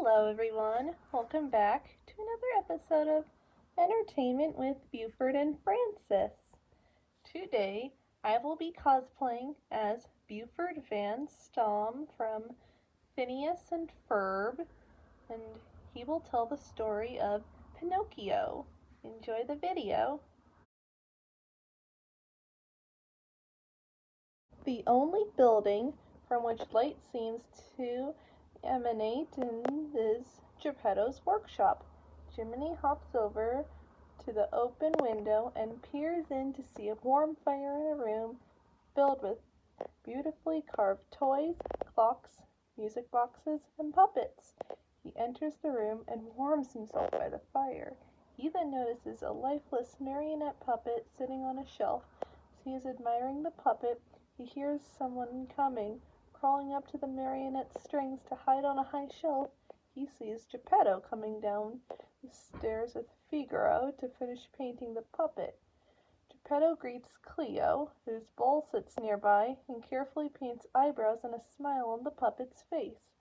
Hello everyone, welcome back to another episode of Entertainment with Buford and Francis. Today I will be cosplaying as Buford Van Stom from Phineas and Ferb, and he will tell the story of Pinocchio. Enjoy the video. The only building from which light seems to emanate is Geppetto's workshop. Jiminy hops over to the open window and peers in to see a warm fire in a room filled with beautifully carved toys, clocks, music boxes, and puppets. He enters the room and warms himself by the fire. He then notices a lifeless marionette puppet sitting on a shelf. As he is admiring the puppet, he hears someone coming. Crawling up to the marionette strings to hide on a high shelf, he sees Geppetto coming down the stairs with Figaro to finish painting the puppet. Geppetto greets Cleo, whose bowl sits nearby, and carefully paints eyebrows and a smile on the puppet's face.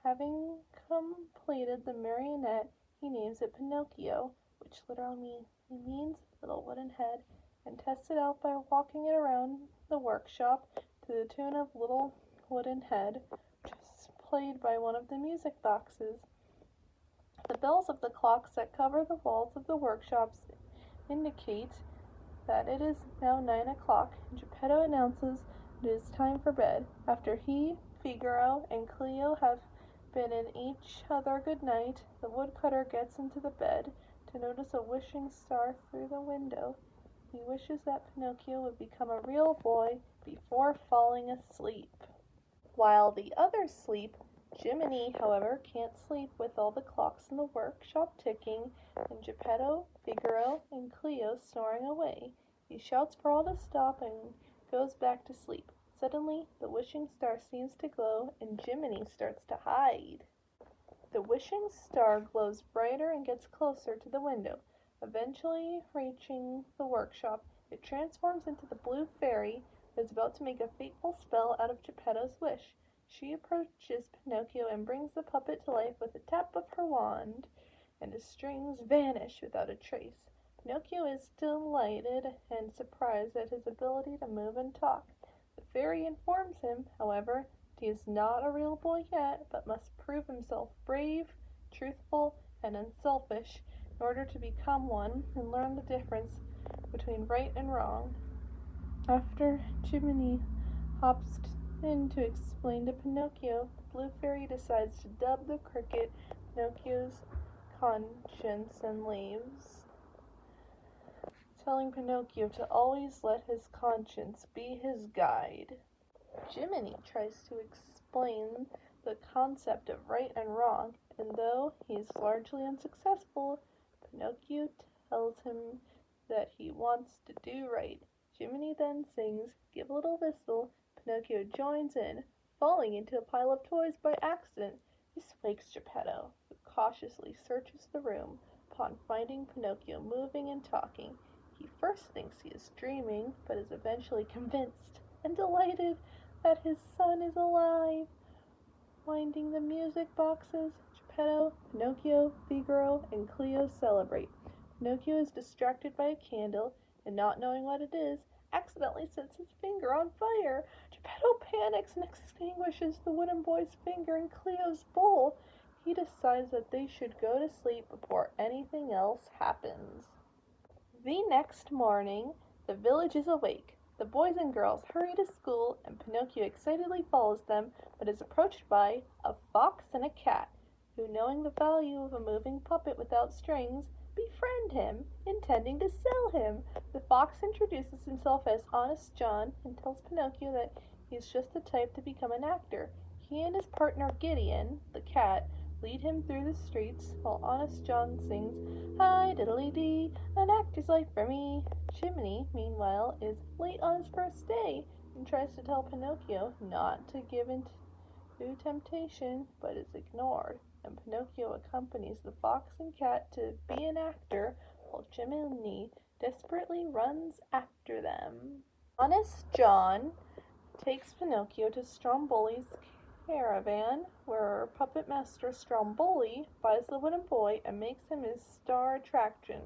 Having completed the marionette, he names it Pinocchio, which literally means little wooden head, and tests it out by walking it around the workshop to the tune of Little Wooden Head, which is played by one of the music boxes. The bells of the clocks that cover the walls of the workshops indicate that it is now 9 o'clock, and Geppetto announces it is time for bed. After he, Figaro, and Cleo have bidden each other good night, the woodcutter gets into the bed to notice a wishing star through the window. He wishes that Pinocchio would become a real boy before falling asleep. While the others sleep, Jiminy, however, can't sleep with all the clocks in the workshop ticking and Geppetto, Figaro, and Cleo snoring away. He shouts for all to stop and goes back to sleep. Suddenly, the wishing star seems to glow and Jiminy starts to hide. The wishing star glows brighter and gets closer to the window. Eventually reaching the workshop, it transforms into the blue fairy who is about to make a fateful spell out of Geppetto's wish. She approaches Pinocchio and brings the puppet to life with a tap of her wand, and the strings vanish without a trace. Pinocchio is delighted and surprised at his ability to move and talk. The fairy informs him, however, that he is not a real boy yet, but must prove himself brave, truthful, and unselfish in order to become one and learn the difference between right and wrong. After Jiminy hops in to explain to Pinocchio, the blue fairy decides to dub the cricket Pinocchio's conscience and leaves, telling Pinocchio to always let his conscience be his guide. Jiminy tries to explain the concept of right and wrong, and though he is largely unsuccessful, Pinocchio tells him that he wants to do right. Jiminy then sings "Give a Little Whistle." Pinocchio joins in, falling into a pile of toys by accident. This wakes Geppetto, who cautiously searches the room. Upon finding Pinocchio moving and talking, he first thinks he is dreaming, but is eventually convinced and delighted that his son is alive. Winding the music boxes, Geppetto, Pinocchio, Figaro, and Cleo celebrate. Pinocchio is distracted by a candle, and not knowing what it is, accidentally sets his finger on fire. Geppetto panics and extinguishes the wooden boy's finger in Cleo's bowl. He decides that they should go to sleep before anything else happens. The next morning, the village is awake. The boys and girls hurry to school, and Pinocchio excitedly follows them, but is approached by a fox and a cat, who, knowing the value of a moving puppet without strings, befriend him, intending to sell him. The fox introduces himself as Honest John and tells Pinocchio that he's just the type to become an actor. He and his partner Gideon, the cat, lead him through the streets while Honest John sings, "Hi diddly dee, an actor's life for me." Jiminy, meanwhile, is late on his first day and tries to tell Pinocchio not to give in to temptation, but is ignored, and Pinocchio accompanies the fox and cat to be an actor while Jiminy desperately runs after them. Honest John takes Pinocchio to Stromboli's caravan, where puppet master Stromboli buys the wooden boy and makes him his star attraction.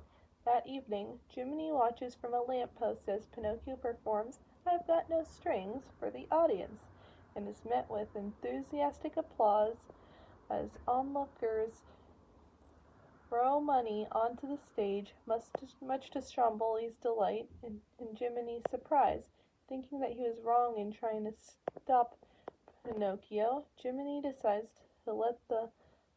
That evening, Jiminy watches from a lamppost as Pinocchio performs "I've Got No Strings" for the audience, and is met with enthusiastic applause as onlookers throw money onto the stage, much to Stromboli's delight and Jiminy's surprise. Thinking that he was wrong in trying to stop Pinocchio, Jiminy decides to let the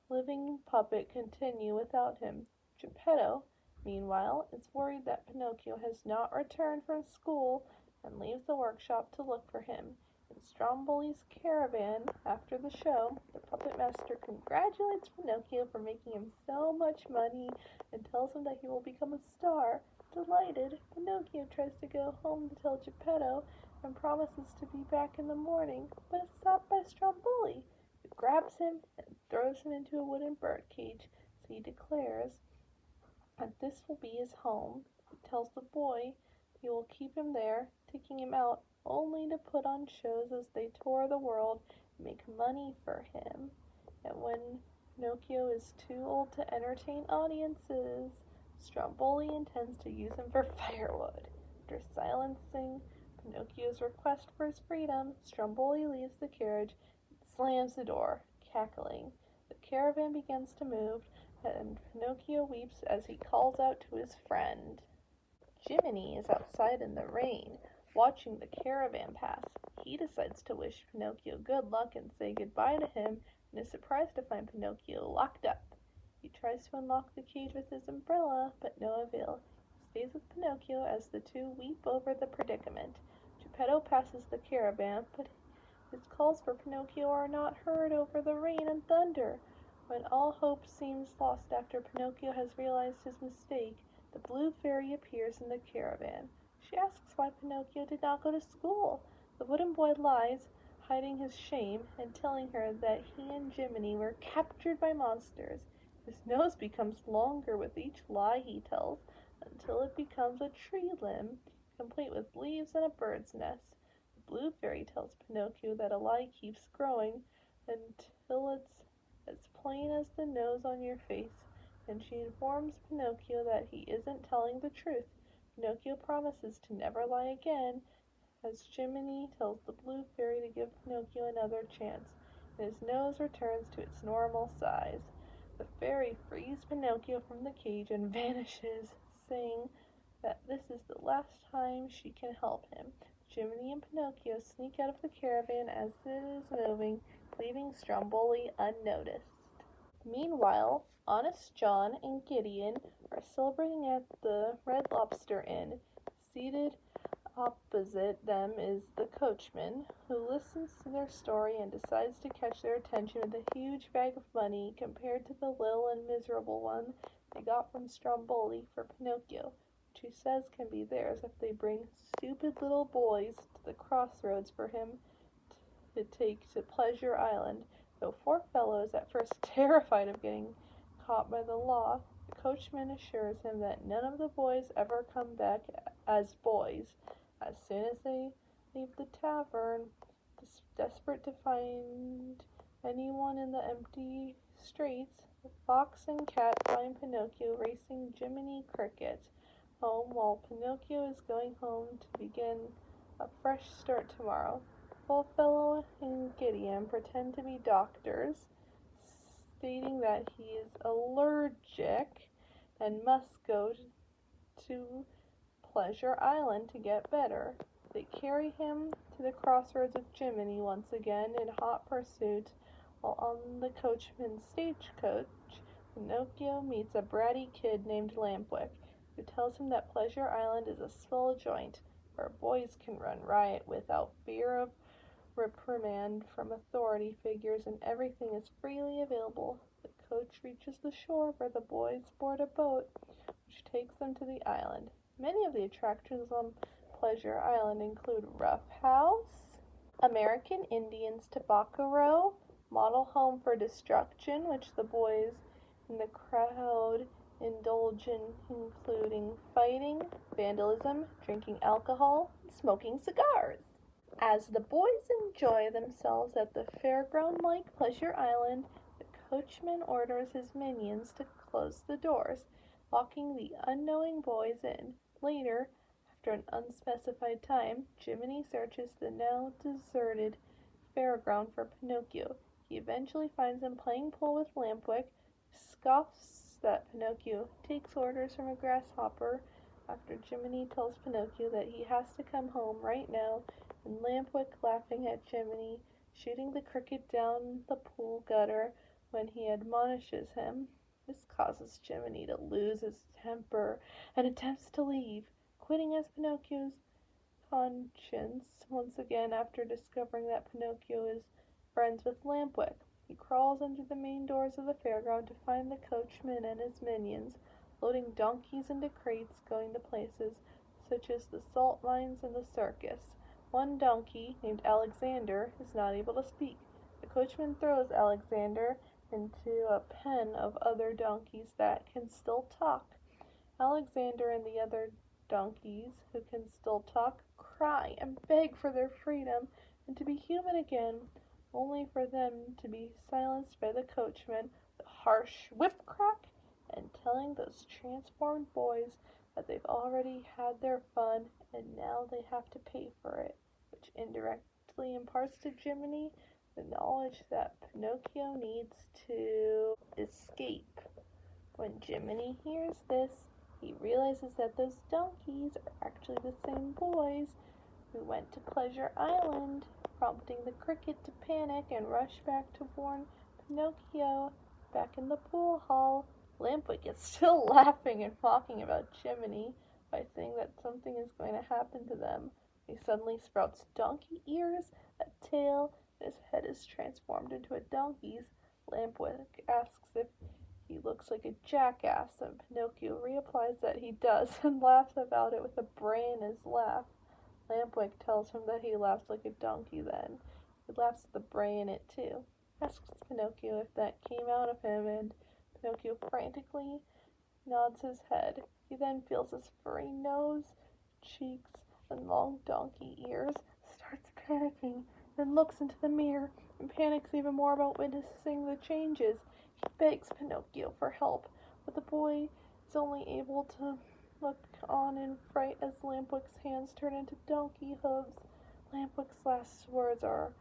living puppet continue without him. Geppetto, meanwhile, is worried that Pinocchio has not returned from school and leaves the workshop to look for him. In Stromboli's caravan, after the show, the puppet master congratulates Pinocchio for making him so much money and tells him that he will become a star. Delighted, Pinocchio tries to go home to tell Geppetto and promises to be back in the morning, but is stopped by Stromboli, who grabs him and throws him into a wooden bird cage, so he declares that this will be his home. He tells the boy he will keep him there, taking him out only to put on shows as they tour the world and make money for him. And when Pinocchio is too old to entertain audiences, Stromboli intends to use him for firewood. After silencing Pinocchio's request for his freedom, Stromboli leaves the carriage and slams the door, cackling. The caravan begins to move, and Pinocchio weeps as he calls out to his friend. Jiminy is outside in the rain, watching the caravan pass. He decides to wish Pinocchio good luck and say goodbye to him, and is surprised to find Pinocchio locked up. He tries to unlock the cage with his umbrella, but no avail. He stays with Pinocchio as the two weep over the predicament. Geppetto passes the caravan, but his calls for Pinocchio are not heard over the rain and thunder. When all hope seems lost after Pinocchio has realized his mistake, the Blue Fairy appears in the caravan. She asks why Pinocchio did not go to school. The wooden boy lies, hiding his shame, and telling her that he and Jiminy were captured by monsters. His nose becomes longer with each lie he tells, until it becomes a tree limb, complete with leaves and a bird's nest. The Blue Fairy tells Pinocchio that a lie keeps growing until it's as plain as the nose on your face, and she informs Pinocchio that he isn't telling the truth. Pinocchio promises to never lie again, as Jiminy tells the Blue Fairy to give Pinocchio another chance, and his nose returns to its normal size. The fairy frees Pinocchio from the cage and vanishes, saying that this is the last time she can help him. Jiminy and Pinocchio sneak out of the caravan as it is moving, leaving Stromboli unnoticed. Meanwhile, Honest John and Gideon are celebrating at the Red Lobster Inn. Seated opposite them is the coachman, who listens to their story and decides to catch their attention with a huge bag of money compared to the little and miserable one they got from Stromboli for Pinocchio, which he says can be theirs if they bring stupid little boys to the crossroads for him to take to Pleasure Island. Though poor fellow is at first terrified of getting caught by the law, the coachman assures him that none of the boys ever come back as boys. As soon as they leave the tavern, desperate to find anyone in the empty streets, the fox and cat find Pinocchio racing Jiminy Cricket home while Pinocchio is going home to begin a fresh start tomorrow. Bullfellow and Gideon pretend to be doctors, stating that he is allergic and must go to Pleasure Island to get better. They carry him to the crossroads of Jiminy once again in hot pursuit, while on the coachman's stagecoach, Pinocchio meets a bratty kid named Lampwick, who tells him that Pleasure Island is a swell joint, where boys can run riot without fear of reprimand from authority figures, and everything is freely available. The coach reaches the shore, where the boys board a boat, which takes them to the island. Many of the attractions on Pleasure Island include Rough House, American Indians Tobacco, Model Home for Destruction, which the boys in the crowd indulge in, including fighting, vandalism, drinking alcohol, and smoking cigars. As the boys enjoy themselves at the fairground-like Pleasure Island, the coachman orders his minions to close the doors, locking the unknowing boys in. Later, after an unspecified time, Jiminy searches the now deserted fairground for Pinocchio. He eventually finds him playing pool with Lampwick, scoffs that Pinocchio takes orders from a grasshopper after Jiminy tells Pinocchio that he has to come home right now, and Lampwick laughing at Jiminy, shooting the cricket down the pool gutter when he admonishes him. This causes Jiminy to lose his temper and attempts to leave, quitting as Pinocchio's conscience once again after discovering that Pinocchio is friends with Lampwick. He crawls under the main doors of the fairground to find the coachman and his minions, loading donkeys into crates going to places such as the salt mines and the circus. One donkey, named Alexander, is not able to speak. The coachman throws Alexander into a pen of other donkeys that can still talk. Alexander and the other donkeys, who can still talk, cry and beg for their freedom and to be human again, only for them to be silenced by the coachman with a harsh whip crack and telling those transformed boys that they've already had their fun and now they have to pay for it, which indirectly imparts to Jiminy the knowledge that Pinocchio needs to escape. When Jiminy hears this, he realizes that those donkeys are actually the same boys who went to Pleasure Island, prompting the cricket to panic and rush back to warn Pinocchio. Back in the pool hall, Lampwick is still laughing and mocking about Jiminy by saying that something is going to happen to them. He suddenly sprouts donkey ears, a tail, and his head is transformed into a donkey's. Lampwick asks if he looks like a jackass, and Pinocchio replies that he does and laughs about it with a bray in his laugh. Lampwick tells him that he laughs like a donkey then. He laughs at the bray in it too. Asks Pinocchio if that came out of him, and Pinocchio frantically nods his head. He then feels his furry nose, cheeks, and long donkey ears, starts panicking, then looks into the mirror and panics even more about witnessing the changes. He begs Pinocchio for help, but the boy is only able to look on in fright as Lampwick's hands turn into donkey hooves. Lampwick's last words are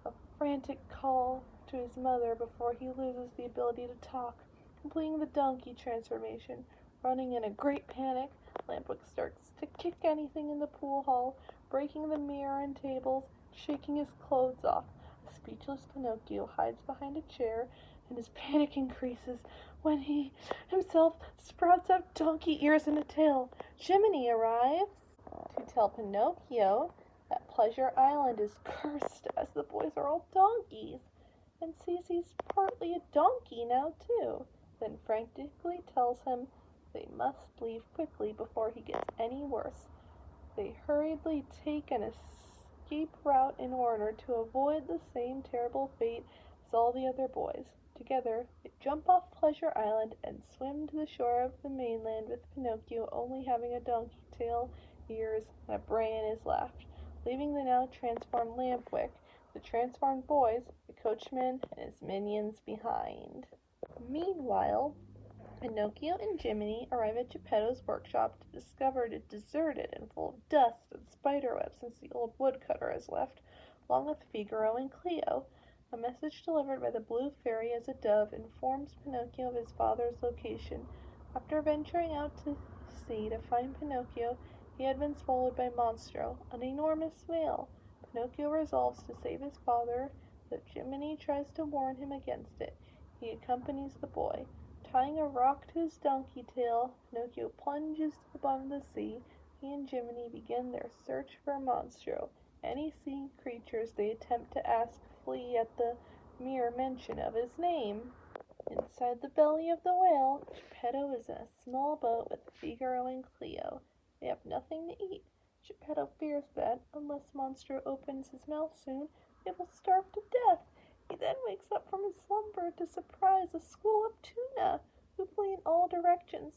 a frantic call to his mother before he loses the ability to talk. Completing the donkey transformation, running in a great panic, Lampwick starts to kick anything in the pool hall, breaking the mirror and tables, shaking his clothes off. A speechless Pinocchio hides behind a chair, and his panic increases when he himself sprouts out donkey ears and a tail. Jiminy arrives to tell Pinocchio that Pleasure Island is cursed as the boys are all donkeys, and sees he's partly a donkey now too, then frantically tells him they must leave quickly before he gets any worse. They hurriedly take an escape route in order to avoid the same terrible fate as all the other boys. Together, they jump off Pleasure Island and swim to the shore of the mainland with Pinocchio only having a donkey tail, ears, and a bray in his laugh, leaving the now transformed Lampwick, the transformed boys, the coachman, and his minions behind. Meanwhile, Pinocchio and Jiminy arrive at Geppetto's workshop to discover it deserted and full of dust and spiderwebs since the old woodcutter has left, along with Figaro and Cleo. A message delivered by the blue fairy as a dove informs Pinocchio of his father's location. After venturing out to sea to find Pinocchio, he had been swallowed by Monstro, an enormous whale. Pinocchio resolves to save his father, though Jiminy tries to warn him against it. He accompanies the boy. Tying a rock to his donkey tail, Pinocchio plunges to the bottom of the sea. He and Jiminy begin their search for Monstro. Any sea creatures they attempt to ask flee at the mere mention of his name. Inside the belly of the whale, Geppetto is in a small boat with Figaro and Cleo. They have nothing to eat. Geppetto fears that, unless Monstro opens his mouth soon, they will starve to death. He then wakes up from his slumber to surprise a school of tuna, who flee in all directions.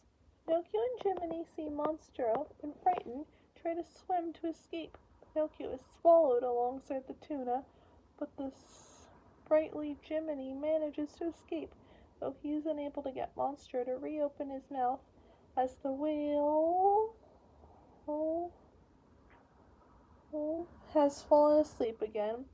Pinocchio and Jiminy see Monstro, and frightened, try to swim to escape. Pinocchio is swallowed alongside the tuna, but the sprightly Jiminy manages to escape, though he is unable to get Monstro to reopen his mouth as the whale has fallen asleep again.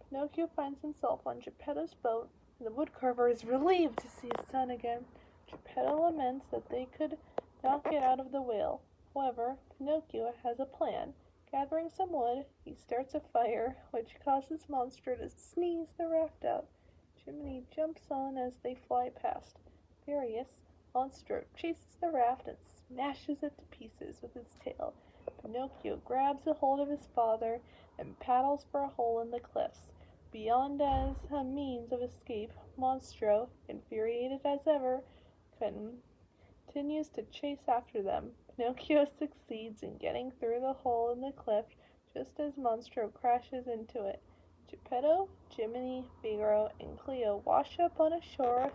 Pinocchio finds himself on Geppetto's boat, and the woodcarver is relieved to see his son again. Geppetto laments that they could not get out of the whale. However, Pinocchio has a plan. Gathering some wood, he starts a fire, which causes Monstro to sneeze the raft out. Jiminy jumps on as they fly past. Furious, Monstro chases the raft and smashes it to pieces with his tail. Pinocchio grabs a hold of his father and paddles for a hole in the cliffs. Beyond as a means of escape, Monstro, infuriated as ever, continues to chase after them. Pinocchio succeeds in getting through the hole in the cliff just as Monstro crashes into it. Geppetto, Jiminy, Figaro, and Cleo wash up on a shore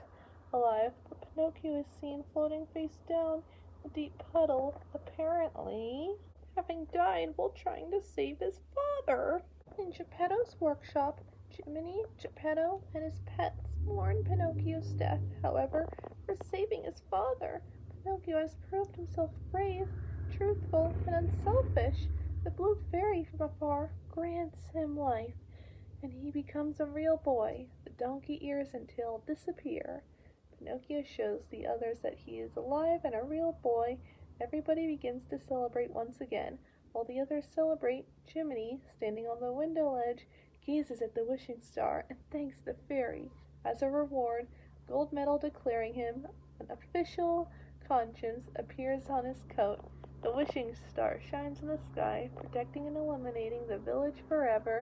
alive, but Pinocchio is seen floating face down in a deep puddle, apparently having died while trying to save his father. In Geppetto's workshop, Jiminy, Geppetto, and his pets mourn Pinocchio's death. However, for saving his father, Pinocchio has proved himself brave, truthful, and unselfish. The blue fairy from afar grants him life, and he becomes a real boy. The donkey ears and tail disappear. Pinocchio shows the others that he is alive and a real boy. Everybody begins to celebrate once again. While the others celebrate, Jiminy, standing on the window ledge, gazes at the wishing star and thanks the fairy. As a reward, a gold medal declaring him an official conscience appears on his coat. The wishing star shines in the sky, protecting and illuminating the village forever.